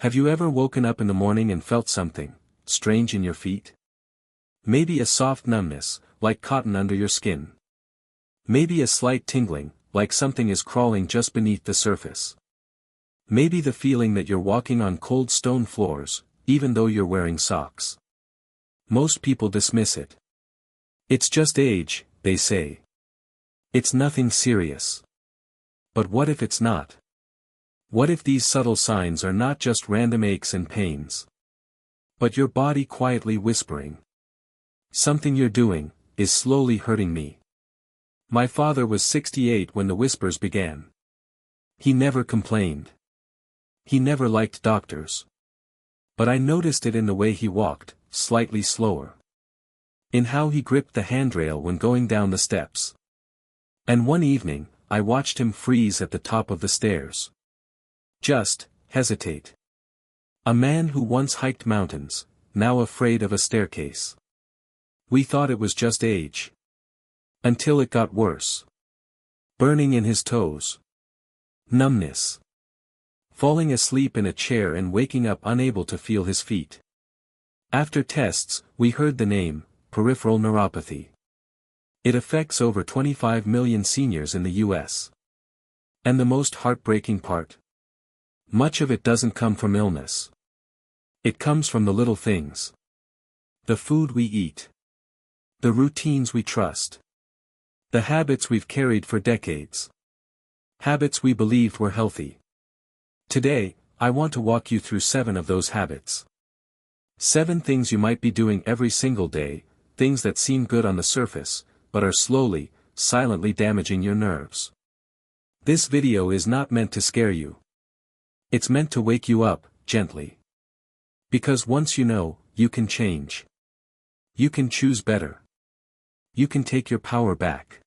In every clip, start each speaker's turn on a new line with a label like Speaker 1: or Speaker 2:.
Speaker 1: Have you ever woken up in the morning and felt something strange in your feet? Maybe a soft numbness, like cotton under your skin. Maybe a slight tingling, like something is crawling just beneath the surface. Maybe the feeling that you're walking on cold stone floors, even though you're wearing socks. Most people dismiss it. It's just age, they say. It's nothing serious. But what if it's not? What if these subtle signs are not just random aches and pains? But your body quietly whispering. Something you're doing is slowly hurting me. My father was 68 when the whispers began. He never complained. He never liked doctors. But I noticed it in the way he walked, slightly slower. In how he gripped the handrail when going down the steps. And one evening, I watched him freeze at the top of the stairs. Just hesitate. A man who once hiked mountains, now afraid of a staircase. We thought it was just age. Until it got worse. Burning in his toes. Numbness. Falling asleep in a chair and waking up unable to feel his feet. After tests, we heard the name, peripheral neuropathy. It affects over 25 million seniors in the US. And the most heartbreaking part? Much of it doesn't come from illness. It comes from the little things. The food we eat. The routines we trust. The habits we've carried for decades. Habits we believed were healthy. Today, I want to walk you through 7 of those habits. 7 things you might be doing every single day, things that seem good on the surface, but are slowly, silently damaging your nerves. This video is not meant to scare you. It's meant to wake you up, gently. Because once you know, you can change. You can choose better. You can take your power back.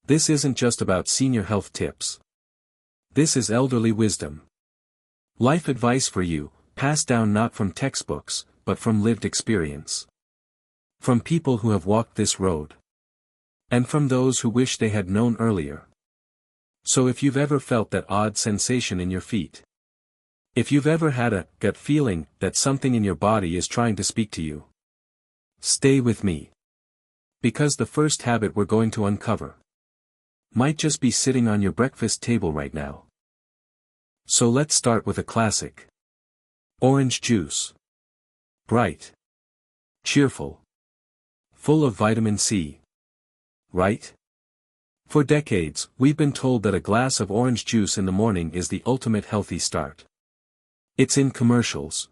Speaker 1: This isn't just about senior health tips. This is elderly wisdom. Life advice for you, passed down not from textbooks, but from lived experience. From people who have walked this road. And from those who wish they had known earlier. So if you've ever felt that odd sensation in your feet. If you've ever had a gut feeling that something in your body is trying to speak to you. Stay with me. Because the first habit we're going to uncover might just be sitting on your breakfast table right now. So let's start with a classic. Orange juice. Bright. Cheerful. Full of vitamin C. Right? For decades, we've been told that a glass of orange juice in the morning is the ultimate healthy start. It's in commercials.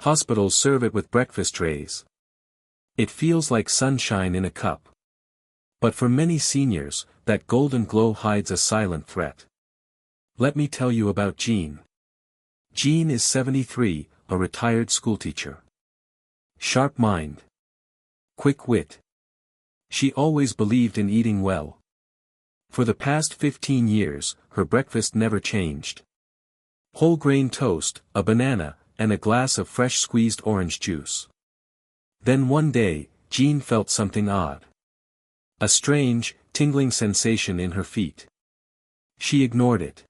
Speaker 1: Hospitals serve it with breakfast trays. It feels like sunshine in a cup. But for many seniors, that golden glow hides a silent threat. Let me tell you about Jean. Jean is 73, a retired schoolteacher. Sharp mind. Quick wit. She always believed in eating well. For the past 15 years, her breakfast never changed. Whole grain toast, a banana, and a glass of fresh squeezed orange juice. Then one day, Jean felt something odd. A strange, tingling sensation in her feet. She ignored it.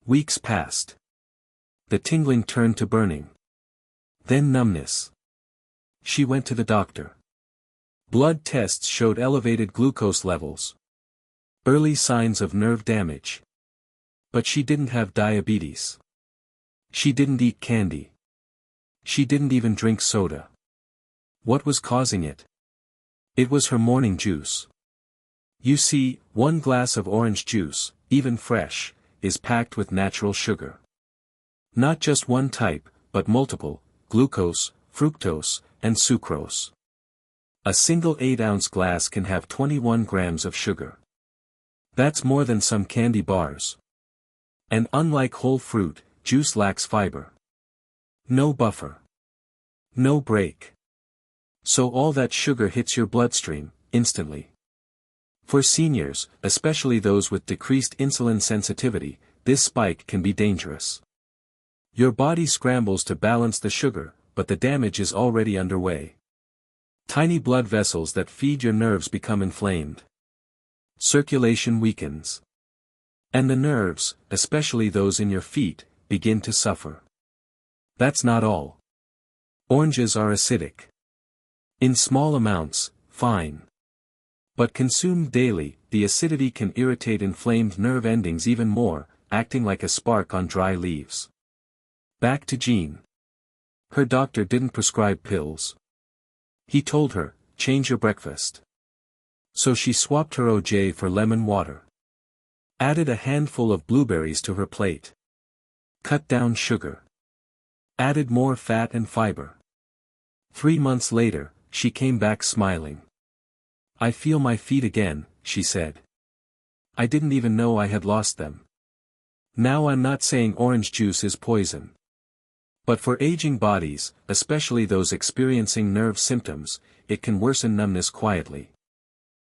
Speaker 1: Weeks passed. The tingling turned to burning. Then numbness. She went to the doctor. Blood tests showed elevated glucose levels. Early signs of nerve damage. But she didn't have diabetes. She didn't eat candy. She didn't even drink soda. What was causing it? It was her morning juice. You see, one glass of orange juice, even fresh, is packed with natural sugar. Not just one type, but multiple: glucose, fructose, and sucrose. A single 8-ounce glass can have 21 grams of sugar. That's more than some candy bars. And unlike whole fruit, juice lacks fiber. No buffer. No break. So all that sugar hits your bloodstream, instantly. For seniors, especially those with decreased insulin sensitivity, this spike can be dangerous. Your body scrambles to balance the sugar, but the damage is already underway. Tiny blood vessels that feed your nerves become inflamed. Circulation weakens. And the nerves, especially those in your feet, begin to suffer. That's not all. Oranges are acidic. In small amounts, fine. But consumed daily, the acidity can irritate inflamed nerve endings even more, acting like a spark on dry leaves. Back to Jean. Her doctor didn't prescribe pills. He told her, change your breakfast. So she swapped her OJ for lemon water. Added a handful of blueberries to her plate. Cut down sugar. Added more fat and fiber. 3 months later, she came back smiling. I feel my feet again, she said. I didn't even know I had lost them. Now I'm not saying orange juice is poison. But for aging bodies, especially those experiencing nerve symptoms, it can worsen numbness quietly.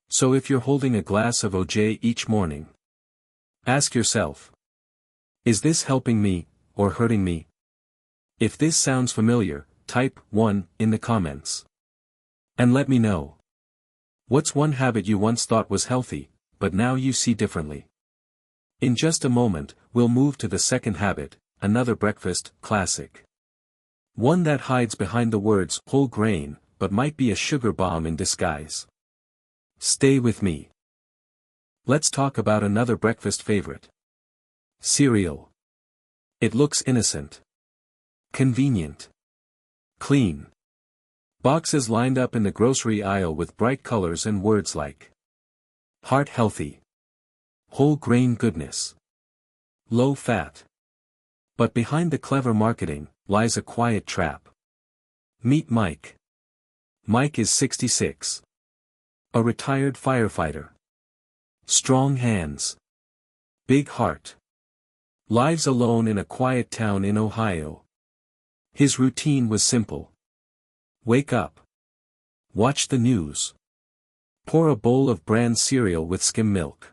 Speaker 1: So if you're holding a glass of OJ each morning, ask yourself, is this helping me, or hurting me? If this sounds familiar, type 1 in the comments. And let me know. What's one habit you once thought was healthy, but now you see differently? In just a moment, we'll move to the second habit, another breakfast classic. One that hides behind the words whole grain, but might be a sugar bomb in disguise. Stay with me. Let's talk about another breakfast favorite. Cereal. It looks innocent. Convenient. Clean. Boxes lined up in the grocery aisle with bright colors and words like heart healthy, whole grain goodness, low fat. But behind the clever marketing, lies a quiet trap. Meet Mike. Mike is 66. A retired firefighter. Strong hands. Big heart. Lives alone in a quiet town in Ohio. His routine was simple. Wake up. Watch the news. Pour a bowl of bran cereal with skim milk.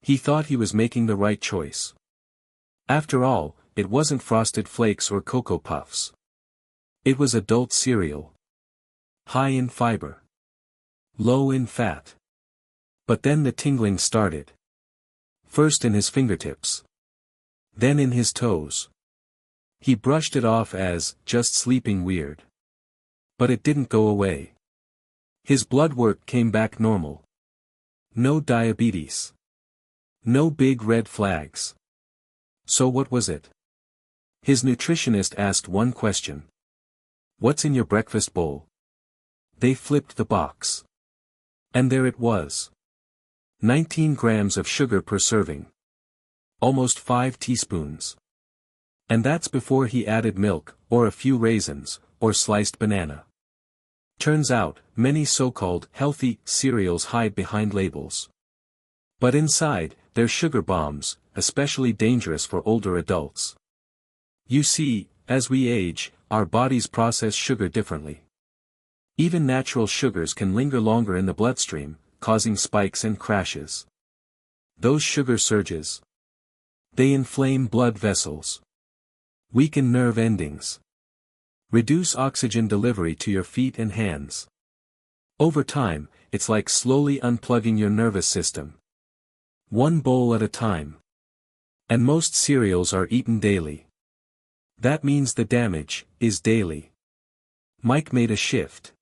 Speaker 1: He thought he was making the right choice. After all, it wasn't Frosted Flakes or Cocoa Puffs. It was adult cereal. High in fiber. Low in fat. But then the tingling started. First in his fingertips. Then in his toes. He brushed it off as just sleeping weird. But it didn't go away. His blood work came back normal. No diabetes. No big red flags. So what was it? His nutritionist asked one question. What's in your breakfast bowl? They flipped the box. And there it was. 19 grams of sugar per serving. Almost 5 teaspoons. And that's before he added milk, or a few raisins, or sliced banana. Turns out, many so-called healthy cereals hide behind labels. But inside, they're sugar bombs, especially dangerous for older adults. You see, as we age, our bodies process sugar differently. Even natural sugars can linger longer in the bloodstream, causing spikes and crashes. Those sugar surges. They inflame blood vessels. Weaken nerve endings. Reduce oxygen delivery to your feet and hands. Over time, it's like slowly unplugging your nervous system. One bowl at a time. And most cereals are eaten daily. That means the damage is daily. Mike made a shift.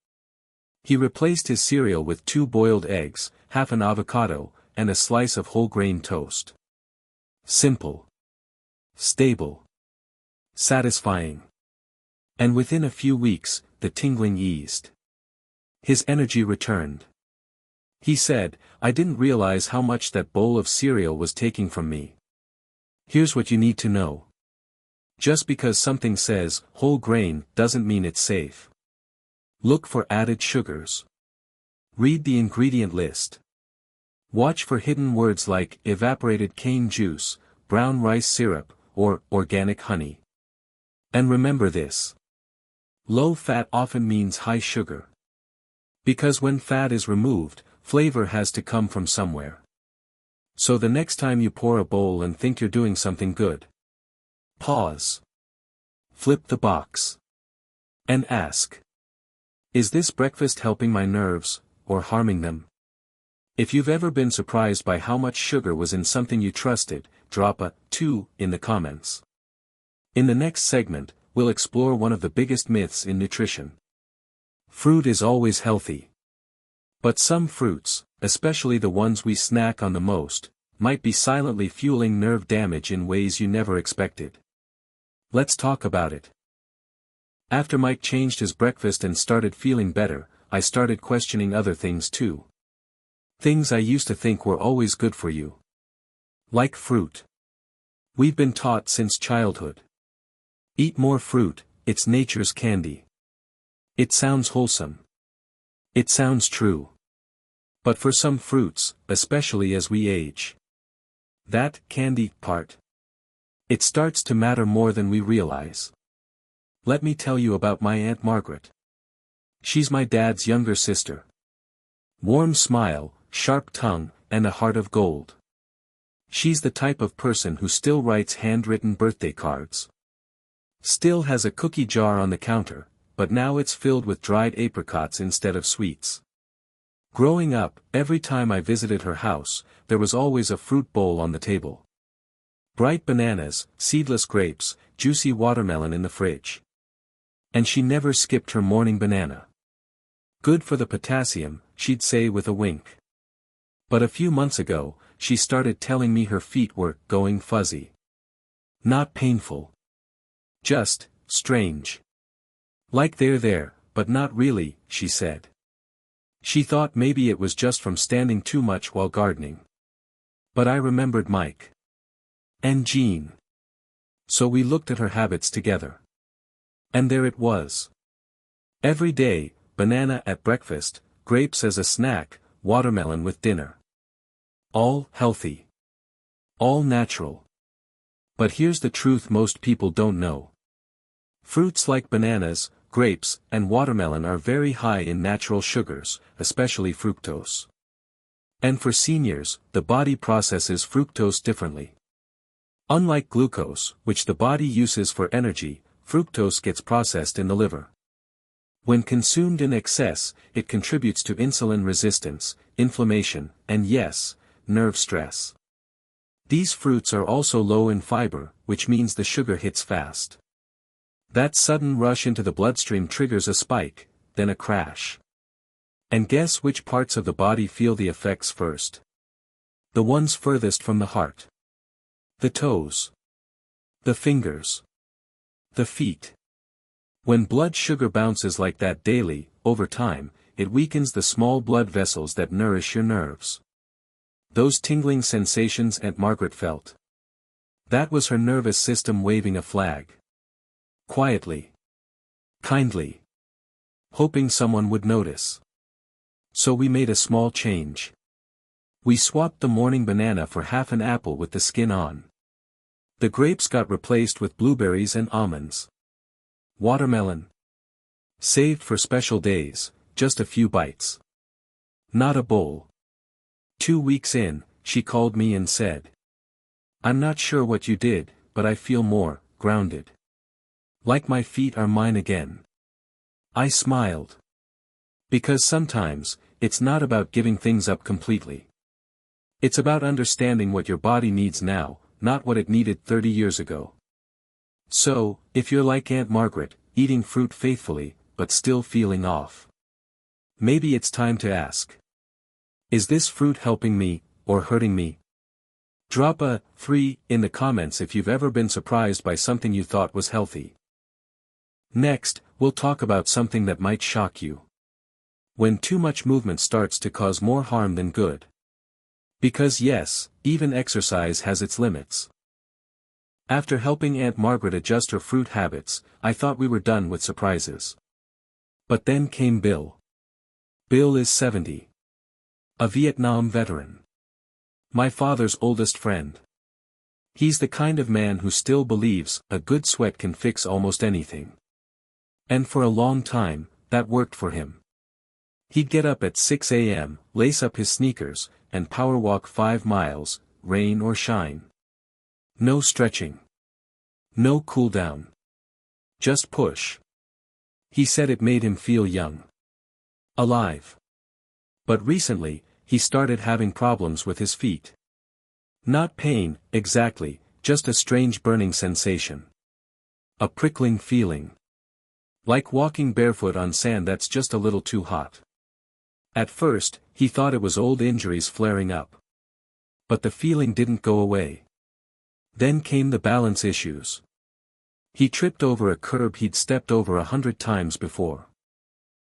Speaker 1: He replaced his cereal with 2 boiled eggs, half an avocado, and a slice of whole grain toast. Simple. Stable. Satisfying. And within a few weeks, the tingling eased. His energy returned. He said, I didn't realize how much that bowl of cereal was taking from me. Here's what you need to know. Just because something says whole grain doesn't mean it's safe. Look for added sugars. Read the ingredient list. Watch for hidden words like evaporated cane juice, brown rice syrup, or organic honey. And remember this. Low fat often means high sugar. Because when fat is removed, flavor has to come from somewhere. So the next time you pour a bowl and think you're doing something good, pause. Flip the box. And ask. Is this breakfast helping my nerves, or harming them? If you've ever been surprised by how much sugar was in something you trusted, drop a 2 in the comments. In the next segment, we'll explore one of the biggest myths in nutrition. Fruit is always healthy. But some fruits, especially the ones we snack on the most, might be silently fueling nerve damage in ways you never expected. Let's talk about it. After Mike changed his breakfast and started feeling better, I started questioning other things too. Things I used to think were always good for you. Like fruit. We've been taught since childhood. Eat more fruit, it's nature's candy. It sounds wholesome. It sounds true. But for some fruits, especially as we age, that candy part, it starts to matter more than we realize. Let me tell you about my Aunt Margaret. She's my dad's younger sister. Warm smile, sharp tongue, and a heart of gold. She's the type of person who still writes handwritten birthday cards. Still has a cookie jar on the counter, but now it's filled with dried apricots instead of sweets. Growing up, every time I visited her house, there was always a fruit bowl on the table. Bright bananas, seedless grapes, juicy watermelon in the fridge. And she never skipped her morning banana. Good for the potassium, she'd say with a wink. But a few months ago, she started telling me her feet were going fuzzy. Not painful. Just strange. Like they're there, but not really, she said. She thought maybe it was just from standing too much while gardening. But I remembered Mike. And Jean. So we looked at her habits together. And there it was. Every day, banana at breakfast, grapes as a snack, watermelon with dinner. All healthy. All natural. But here's the truth most people don't know. Fruits like bananas, grapes, and watermelon are very high in natural sugars, especially fructose. And for seniors, the body processes fructose differently. Unlike glucose, which the body uses for energy, fructose gets processed in the liver. When consumed in excess, it contributes to insulin resistance, inflammation, and yes, nerve stress. These fruits are also low in fiber, which means the sugar hits fast. That sudden rush into the bloodstream triggers a spike, then a crash. And guess which parts of the body feel the effects first? The ones furthest from the heart. The toes. The fingers. The feet. When blood sugar bounces like that daily, over time, it weakens the small blood vessels that nourish your nerves. Those tingling sensations Aunt Margaret felt. That was her nervous system waving a flag. Quietly. Kindly. Hoping someone would notice. So we made a small change. We swapped the morning banana for half an apple with the skin on. The grapes got replaced with blueberries and almonds. Watermelon. Saved for special days, just a few bites. Not a bowl. 2 weeks in, she called me and said, "I'm not sure what you did, but I feel more grounded. Like my feet are mine again." I smiled. Because sometimes, it's not about giving things up completely. It's about understanding what your body needs now, not what it needed 30 years ago. So, if you're like Aunt Margaret, eating fruit faithfully, but still feeling off, maybe it's time to ask. Is this fruit helping me, or hurting me? Drop a 3 in the comments if you've ever been surprised by something you thought was healthy. Next, we'll talk about something that might shock you. When too much movement starts to cause more harm than good. Because yes, even exercise has its limits. After helping Aunt Margaret adjust her fruit habits, I thought we were done with surprises. But then came Bill. Bill is 70. A Vietnam veteran. My father's oldest friend. He's the kind of man who still believes a good sweat can fix almost anything. And for a long time, that worked for him. He'd get up at 6 a.m., lace up his sneakers, and power walk 5 miles, rain or shine. No stretching. No cool down. Just push. He said it made him feel young. Alive. But recently, he started having problems with his feet. Not pain, exactly, just a strange burning sensation. A prickling feeling. Like walking barefoot on sand that's just a little too hot. At first, he thought it was old injuries flaring up. But the feeling didn't go away. Then came the balance issues. He tripped over a curb he'd stepped over 100 times before.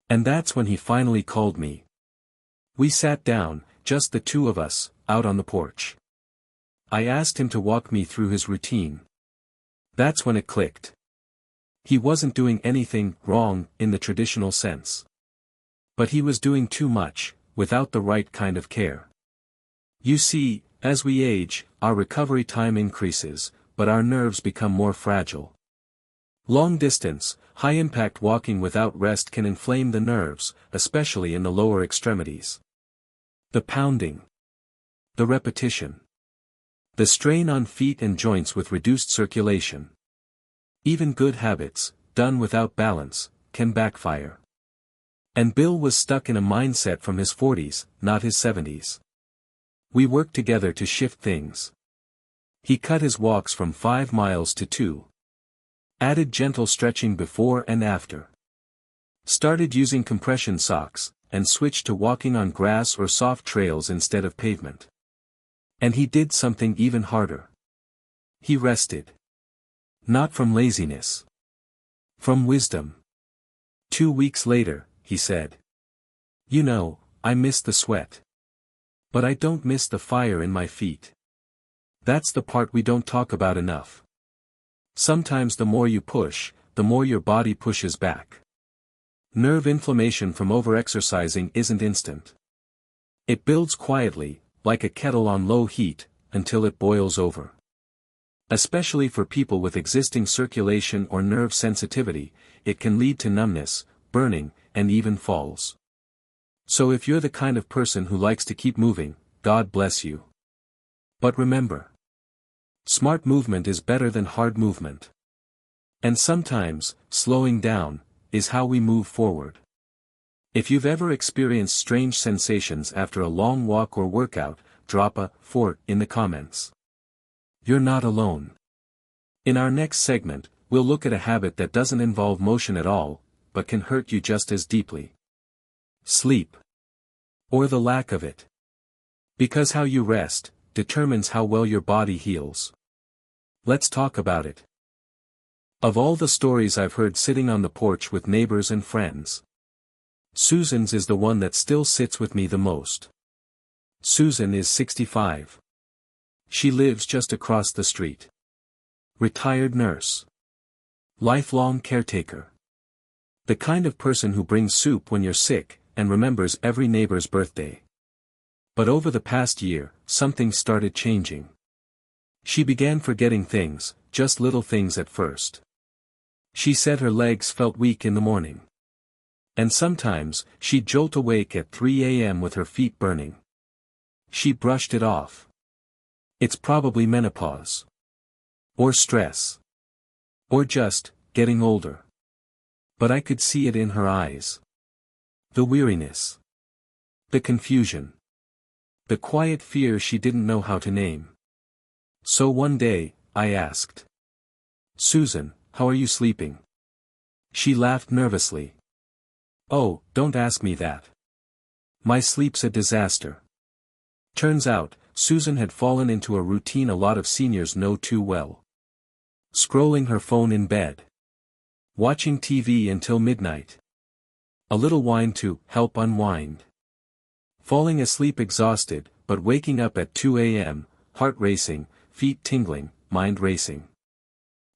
Speaker 1: And that's when he finally called me. We sat down, just the two of us, out on the porch. I asked him to walk me through his routine. That's when it clicked. He wasn't doing anything wrong in the traditional sense. But he was doing too much, without the right kind of care. You see, as we age, our recovery time increases, but our nerves become more fragile. Long distance, high-impact walking without rest can inflame the nerves, especially in the lower extremities. The pounding. The repetition. The strain on feet and joints with reduced circulation. Even good habits, done without balance, can backfire. And Bill was stuck in a mindset from his 40s, not his 70s. We worked together to shift things. He cut his walks from 5 miles to 2. Added gentle stretching before and after. Started using compression socks, and switched to walking on grass or soft trails instead of pavement. And he did something even harder. He rested. Not from laziness. From wisdom. 2 weeks later, he said. You know, I miss the sweat. But I don't miss the fire in my feet. That's the part we don't talk about enough. Sometimes the more you push, the more your body pushes back. Nerve inflammation from overexercising isn't instant. It builds quietly, like a kettle on low heat, until it boils over. Especially for people with existing circulation or nerve sensitivity, it can lead to numbness, burning, and even falls. So if you're the kind of person who likes to keep moving, God bless you. But remember, smart movement is better than hard movement. And sometimes, slowing down, is how we move forward. If you've ever experienced strange sensations after a long walk or workout, drop a "fort" in the comments. You're not alone. In our next segment, we'll look at a habit that doesn't involve motion at all, but can hurt you just as deeply. Sleep. Or the lack of it. Because how you rest, determines how well your body heals. Let's talk about it. Of all the stories I've heard sitting on the porch with neighbors and friends, Susan's is the one that still sits with me the most. Susan is 65. She lives just across the street. Retired nurse. Lifelong caretaker. The kind of person who brings soup when you're sick, and remembers every neighbor's birthday. But over the past year, something started changing. She began forgetting things, just little things at first. She said her legs felt weak in the morning. And sometimes, she'd jolt awake at 3 a.m. with her feet burning. She brushed it off. It's probably menopause. Or stress. Or just, getting older. But I could see it in her eyes. The weariness. The confusion. The quiet fear she didn't know how to name. So one day, I asked, Susan, how are you sleeping? She laughed nervously. Oh, don't ask me that. My sleep's a disaster. Turns out, Susan had fallen into a routine a lot of seniors know too well. Scrolling her phone in bed. Watching TV until midnight. A little wine to help unwind. Falling asleep exhausted, but waking up at 2 a.m., heart racing, feet tingling, mind racing.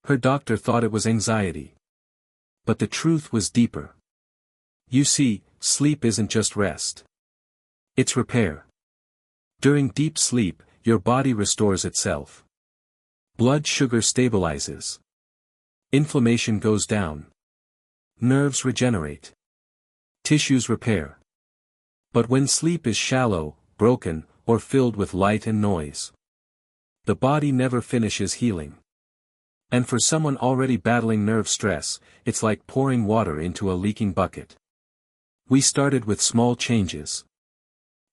Speaker 1: Her doctor thought it was anxiety. But the truth was deeper. You see, sleep isn't just rest. It's repair. During deep sleep, your body restores itself. Blood sugar stabilizes. Inflammation goes down. Nerves regenerate. Tissues repair. But when sleep is shallow, broken, or filled with light and noise, the body never finishes healing. And for someone already battling nerve stress, it's like pouring water into a leaking bucket. We started with small changes.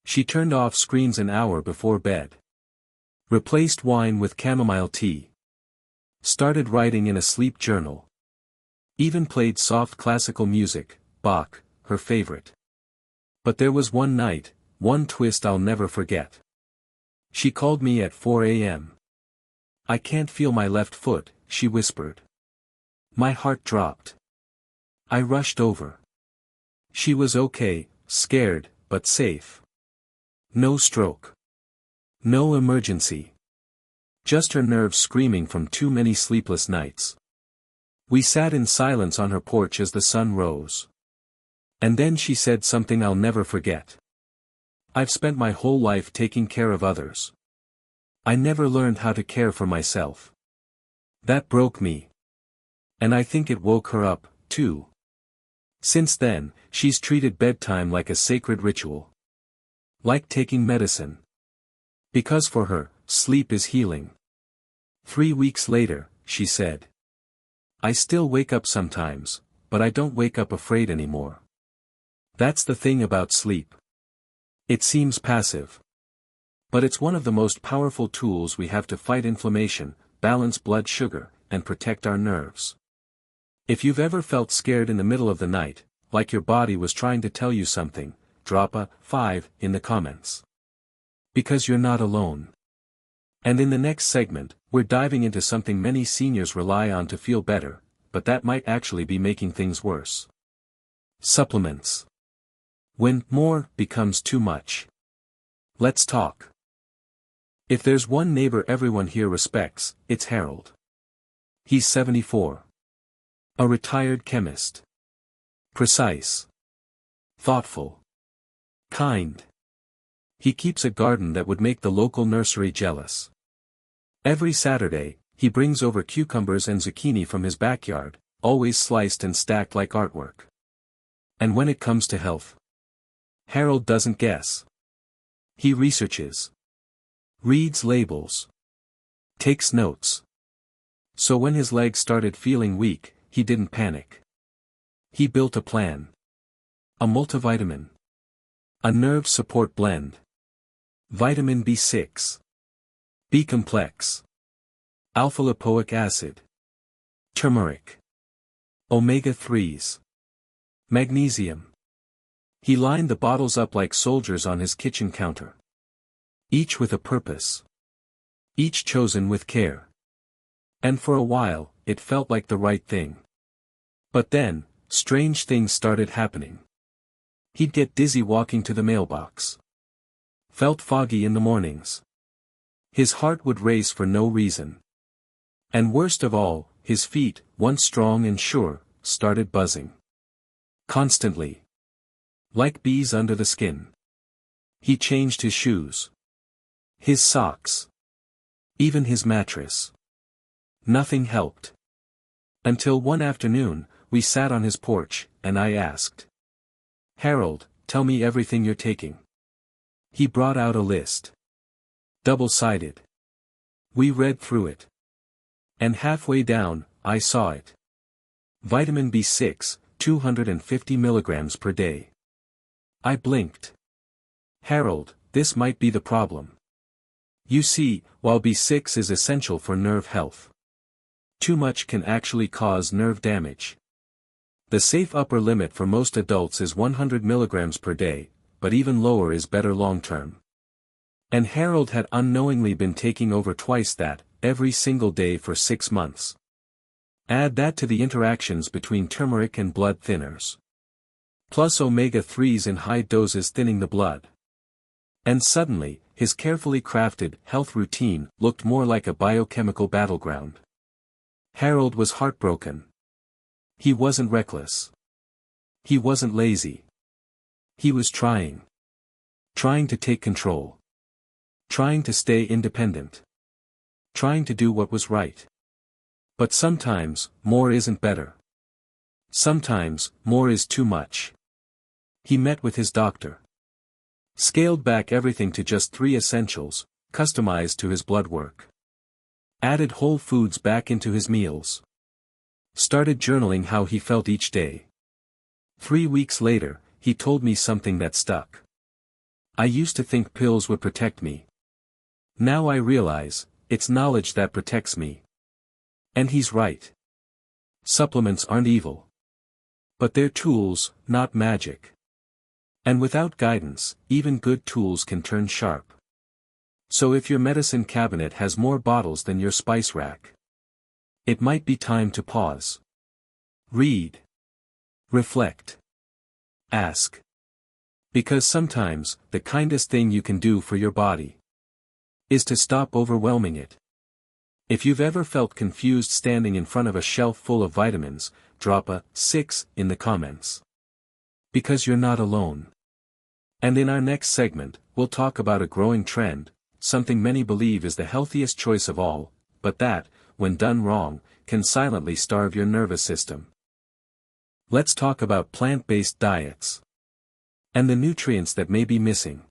Speaker 1: She turned off screens an hour before bed. Replaced wine with chamomile tea. Started writing in a sleep journal. Even played soft classical music, Bach, her favorite. But there was one night, one twist I'll never forget. She called me at 4 a.m. "I can't feel my left foot," she whispered. My heart dropped. I rushed over. She was okay, scared, but safe. No stroke. No emergency. Just her nerves screaming from too many sleepless nights. We sat in silence on her porch as the sun rose. And then she said something I'll never forget. "I've spent my whole life taking care of others. I never learned how to care for myself." That broke me. And I think it woke her up, too. Since then, she's treated bedtime like a sacred ritual. Like taking medicine. Because for her, sleep is healing. 3 weeks later, she said. "I still wake up sometimes, but I don't wake up afraid anymore." That's the thing about sleep. It seems passive. But it's one of the most powerful tools we have to fight inflammation, balance blood sugar, and protect our nerves. If you've ever felt scared in the middle of the night, like your body was trying to tell you something, drop a 5 in the comments. Because you're not alone. And in the next segment, we're diving into something many seniors rely on to feel better, but that might actually be making things worse. Supplements. When more becomes too much. Let's talk. If there's one neighbor everyone here respects, it's Harold. He's 74. A retired chemist. Precise. Thoughtful. Kind. He keeps a garden that would make the local nursery jealous. Every Saturday, he brings over cucumbers and zucchini from his backyard, always sliced and stacked like artwork. And when it comes to health, Harold doesn't guess. He researches. Reads labels. Takes notes. So when his legs started feeling weak, he didn't panic. He built a plan. A multivitamin. A nerve support blend. Vitamin B6. B-complex. Alpha-lipoic acid. Turmeric. Omega-3s. Magnesium. He lined the bottles up like soldiers on his kitchen counter. Each with a purpose. Each chosen with care. And for a while, it felt like the right thing. But then, strange things started happening. He'd get dizzy walking to the mailbox. Felt foggy in the mornings. His heart would race for no reason. And worst of all, his feet, once strong and sure, started buzzing. Constantly. Like bees under the skin. He changed his shoes. His socks. Even his mattress. Nothing helped. Until one afternoon, we sat on his porch, and I asked. "Harold, tell me everything you're taking." He brought out a list. Double-sided. We read through it. And halfway down, I saw it. Vitamin B6, 250 milligrams per day. I blinked. "Harold, this might be the problem. You see, while B6 is essential for nerve health, too much can actually cause nerve damage. The safe upper limit for most adults is 100 milligrams per day, but even lower is better long-term." And Harold had unknowingly been taking over twice that, every single day for 6 months. Add that to the interactions between turmeric and blood thinners. Plus omega-3s in high doses thinning the blood. And suddenly, his carefully crafted health routine looked more like a biochemical battleground. Harold was heartbroken. He wasn't reckless. He wasn't lazy. He was trying. Trying to take control. Trying to stay independent. Trying to do what was right. But sometimes, more isn't better. Sometimes, more is too much. He met with his doctor. Scaled back everything to just 3 essentials, customized to his blood work. Added whole foods back into his meals. Started journaling how he felt each day. 3 weeks later, he told me something that stuck. "I used to think pills would protect me. Now I realize, it's knowledge that protects me." And he's right. Supplements aren't evil. But they're tools, not magic. And without guidance, even good tools can turn sharp. So if your medicine cabinet has more bottles than your spice rack, it might be time to pause. Read. Reflect. Ask. Because sometimes, the kindest thing you can do for your body is to stop overwhelming it. If you've ever felt confused standing in front of a shelf full of vitamins, drop a 6 in the comments. Because you're not alone. And in our next segment, we'll talk about a growing trend, something many believe is the healthiest choice of all, but that, when done wrong, can silently starve your nervous system. Let's talk about plant-based diets. And the nutrients that may be missing.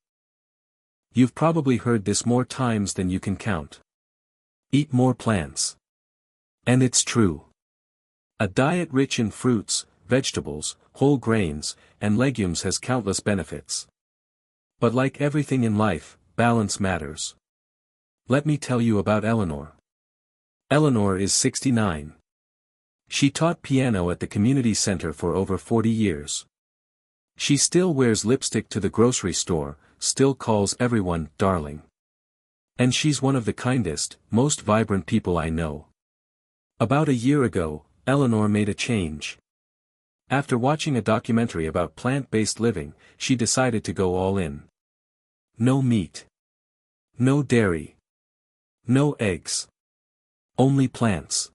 Speaker 1: You've probably heard this more times than you can count. Eat more plants. And it's true. A diet rich in fruits, vegetables, whole grains, and legumes has countless benefits. But like everything in life, balance matters. Let me tell you about Eleanor. Eleanor is 69. She taught piano at the community center for over 40 years. She still wears lipstick to the grocery store, still calls everyone darling. And she's one of the kindest, most vibrant people I know. About a year ago, Eleanor made a change. After watching a documentary about plant-based living, she decided to go all in. No meat. No dairy. No eggs. Only plants.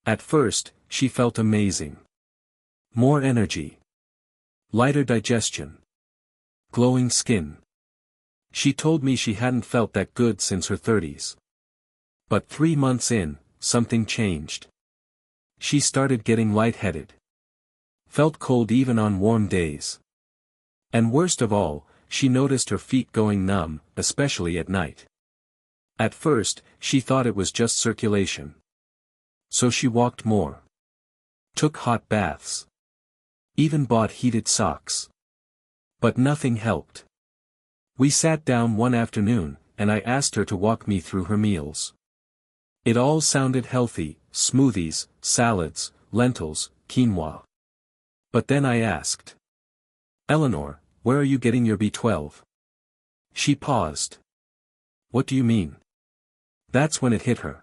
Speaker 1: At first, she felt amazing. More energy. Lighter digestion. Glowing skin. She told me she hadn't felt that good since her 30s. But 3 months in, something changed. She started getting lightheaded. Felt cold even on warm days. And worst of all, she noticed her feet going numb, especially at night. At first, she thought it was just circulation. So she walked more. Took hot baths. Even bought heated socks. But nothing helped. We sat down one afternoon, and I asked her to walk me through her meals. It all sounded healthy: smoothies, salads, lentils, quinoa. But then I asked, Eleanor, where are you getting your B12? She paused. What do you mean? That's when it hit her.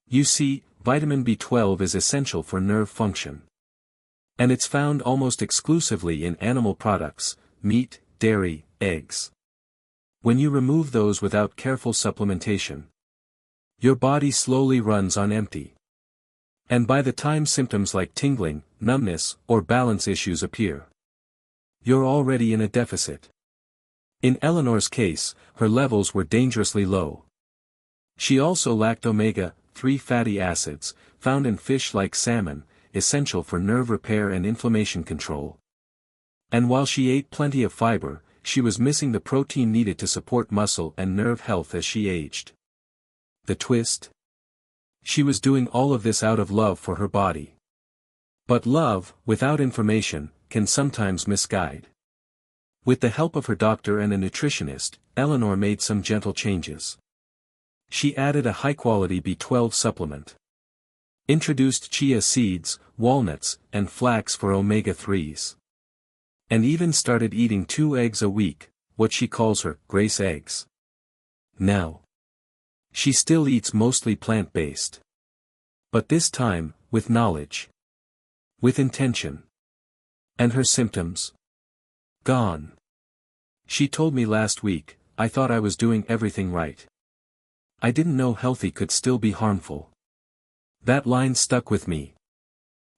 Speaker 1: You see, vitamin B12 is essential for nerve function. And it's found almost exclusively in animal products: meat, dairy, eggs. When you remove those without careful supplementation, your body slowly runs on empty. And by the time symptoms like tingling, numbness, or balance issues appear, you're already in a deficit. In Eleanor's case, her levels were dangerously low. She also lacked omega-3 fatty acids, found in fish like salmon, essential for nerve repair and inflammation control. And while she ate plenty of fiber, she was missing the protein needed to support muscle and nerve health as she aged. The twist? She was doing all of this out of love for her body. But love, without information, can sometimes misguide. With the help of her doctor and a nutritionist, Eleanor made some gentle changes. She added a high-quality B12 supplement. Introduced chia seeds, walnuts, and flax for omega-3s. And even started eating 2 eggs a week, what she calls her grace eggs. Now, she still eats mostly plant-based. But this time, with knowledge. With intention. And her symptoms? Gone. She told me last week, I thought I was doing everything right. I didn't know healthy could still be harmful. That line stuck with me.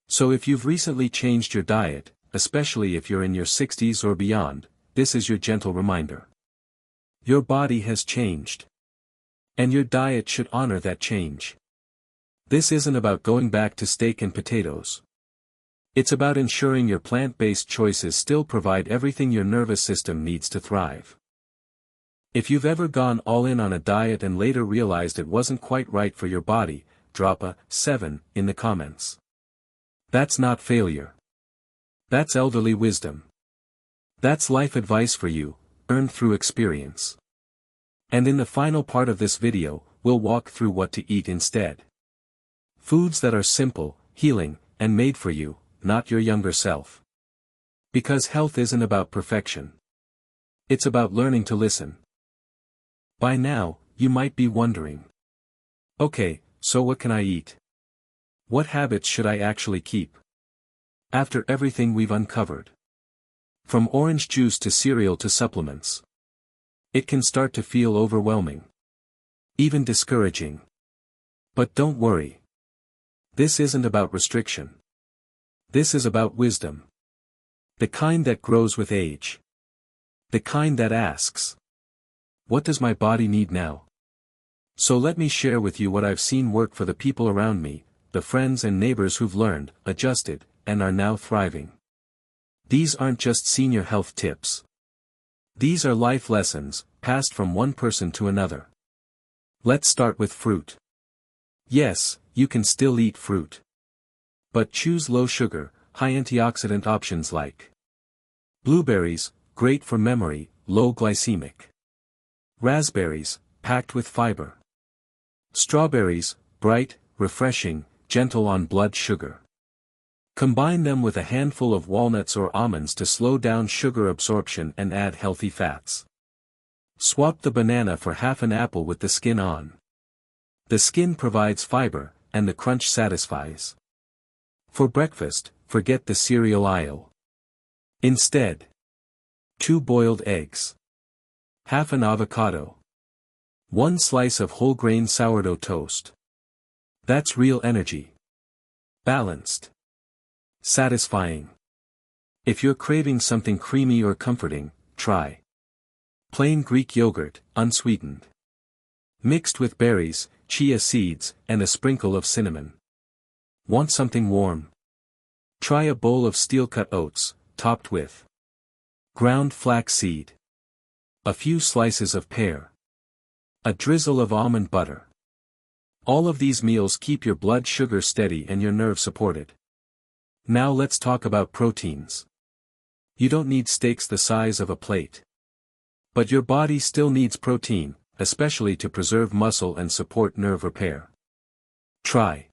Speaker 1: So if you've recently changed your diet, especially if you're in your 60s or beyond, this is your gentle reminder. Your body has changed. And your diet should honor that change. This isn't about going back to steak and potatoes. It's about ensuring your plant-based choices still provide everything your nervous system needs to thrive. If you've ever gone all in on a diet and later realized it wasn't quite right for your body, drop a 7 in the comments. That's not failure. That's elderly wisdom. That's life advice for you, earned through experience. And in the final part of this video, we'll walk through what to eat instead. Foods that are simple, healing, and made for you, not your younger self. Because health isn't about perfection. It's about learning to listen. By now, you might be wondering. Okay, so what can I eat? What habits should I actually keep? After everything we've uncovered. From orange juice to cereal to supplements. It can start to feel overwhelming. Even discouraging. But don't worry. This isn't about restriction. This is about wisdom. The kind that grows with age. The kind that asks, what does my body need now? So let me share with you what I've seen work for the people around me, the friends and neighbors who've learned, adjusted, and are now thriving. These aren't just senior health tips. These are life lessons, passed from one person to another. Let's start with fruit. Yes, you can still eat fruit. But choose low sugar, high antioxidant options like blueberries, great for memory, low glycemic. Raspberries, packed with fiber. Strawberries, bright, refreshing, gentle on blood sugar. Combine them with a handful of walnuts or almonds to slow down sugar absorption and add healthy fats. Swap the banana for half an apple with the skin on. The skin provides fiber, and the crunch satisfies. For breakfast, forget the cereal aisle. Instead, 2 boiled eggs. Half an avocado. 1 slice of whole grain sourdough toast. That's real energy. Balanced. Satisfying. If you're craving something creamy or comforting, try plain Greek yogurt, unsweetened. Mixed with berries, chia seeds, and a sprinkle of cinnamon. Want something warm? Try a bowl of steel-cut oats, topped with ground flax seed. A few slices of pear. A drizzle of almond butter. All of these meals keep your blood sugar steady and your nerves supported. Now let's talk about proteins. You don't need steaks the size of a plate. But your body still needs protein, especially to preserve muscle and support nerve repair. Try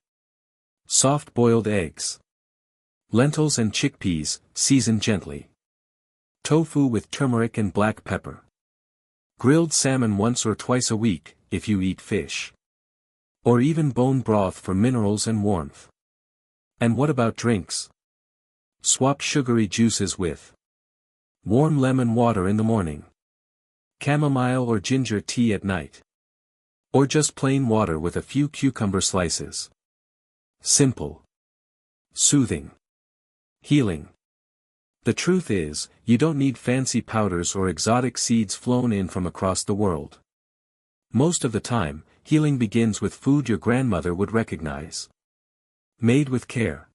Speaker 1: soft-boiled eggs. Lentils and chickpeas, seasoned gently. Tofu with turmeric and black pepper. Grilled salmon once or twice a week, if you eat fish. Or even bone broth for minerals and warmth. And what about drinks? Swap sugary juices with warm lemon water in the morning. Chamomile or ginger tea at night. Or just plain water with a few cucumber slices. Simple. Soothing. Healing. The truth is, you don't need fancy powders or exotic seeds flown in from across the world. Most of the time, healing begins with food your grandmother would recognize. Made with care.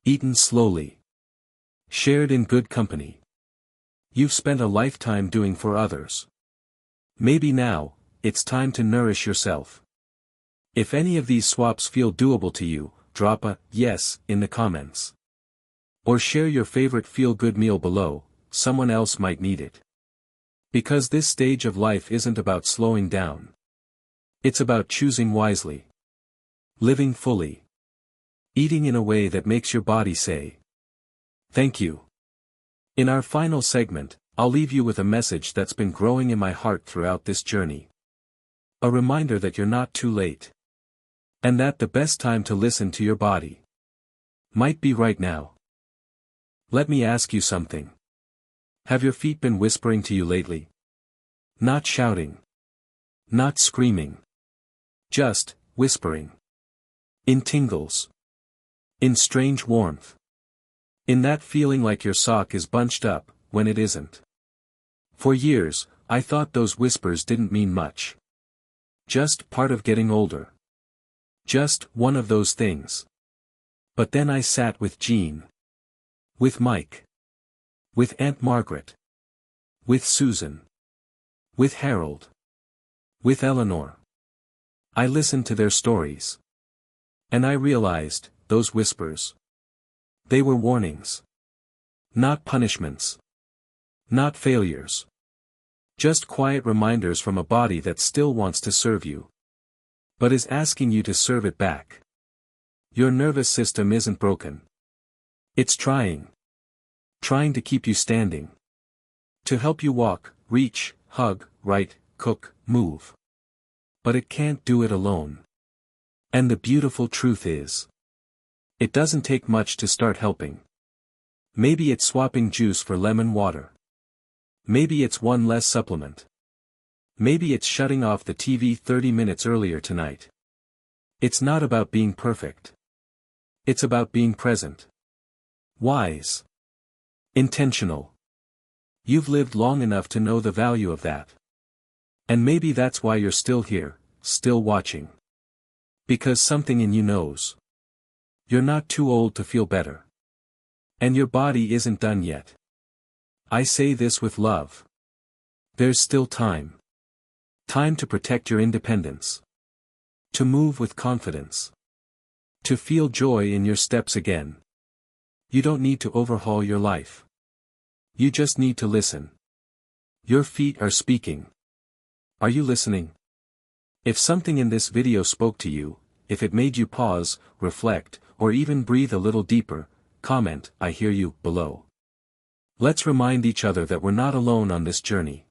Speaker 1: Eaten slowly. Shared in good company. You've spent a lifetime doing for others. Maybe now, it's time to nourish yourself. If any of these swaps feel doable to you, drop a yes in the comments. Or share your favorite feel-good meal below, someone else might need it. Because this stage of life isn't about slowing down. It's about choosing wisely. Living fully. Eating in a way that makes your body say, thank you. In our final segment, I'll leave you with a message that's been growing in my heart throughout this journey. A reminder that you're not too late. And that the best time to listen to your body might be right now. Let me ask you something. Have your feet been whispering to you lately? Not shouting. Not screaming. Just whispering. In tingles. In strange warmth. In that feeling like your sock is bunched up, when it isn't. For years, I thought those whispers didn't mean much. Just part of getting older. Just one of those things. But then I sat with Jean. With Mike. With Aunt Margaret. With Susan. With Harold. With Eleanor. I listened to their stories. And I realized, those whispers. They were warnings. Not punishments. Not failures. Just quiet reminders from a body that still wants to serve you. But is asking you to serve it back. Your nervous system isn't broken. It's trying. Trying to keep you standing. To help you walk, reach, hug, write, cook, move. But it can't do it alone. And the beautiful truth is, it doesn't take much to start helping. Maybe it's swapping juice for lemon water. Maybe it's one less supplement. Maybe it's shutting off the TV 30 minutes earlier tonight. It's not about being perfect. It's about being present. Wise. Intentional. You've lived long enough to know the value of that. And maybe that's why you're still here, still watching. Because something in you knows. You're not too old to feel better. And your body isn't done yet. I say this with love. There's still time. Time to protect your independence. To move with confidence. To feel joy in your steps again. You don't need to overhaul your life. You just need to listen. Your feet are speaking. Are you listening? If something in this video spoke to you, if it made you pause, reflect, or even breathe a little deeper, comment, "I hear you," below. Let's remind each other that we're not alone on this journey.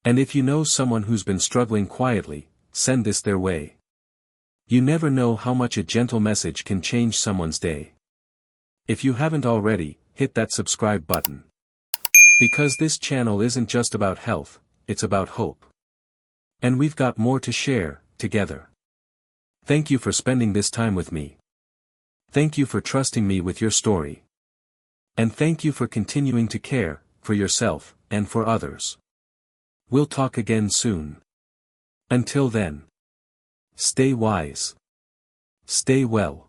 Speaker 1: And if you know someone who's been struggling quietly, send this their way. You never know how much a gentle message can change someone's day. If you haven't already, hit that subscribe button. Because this channel isn't just about health, it's about hope. And we've got more to share, together. Thank you for spending this time with me. Thank you for trusting me with your story. And thank you for continuing to care, for yourself, and for others. We'll talk again soon. Until then. Stay wise. Stay well.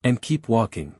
Speaker 1: And keep walking.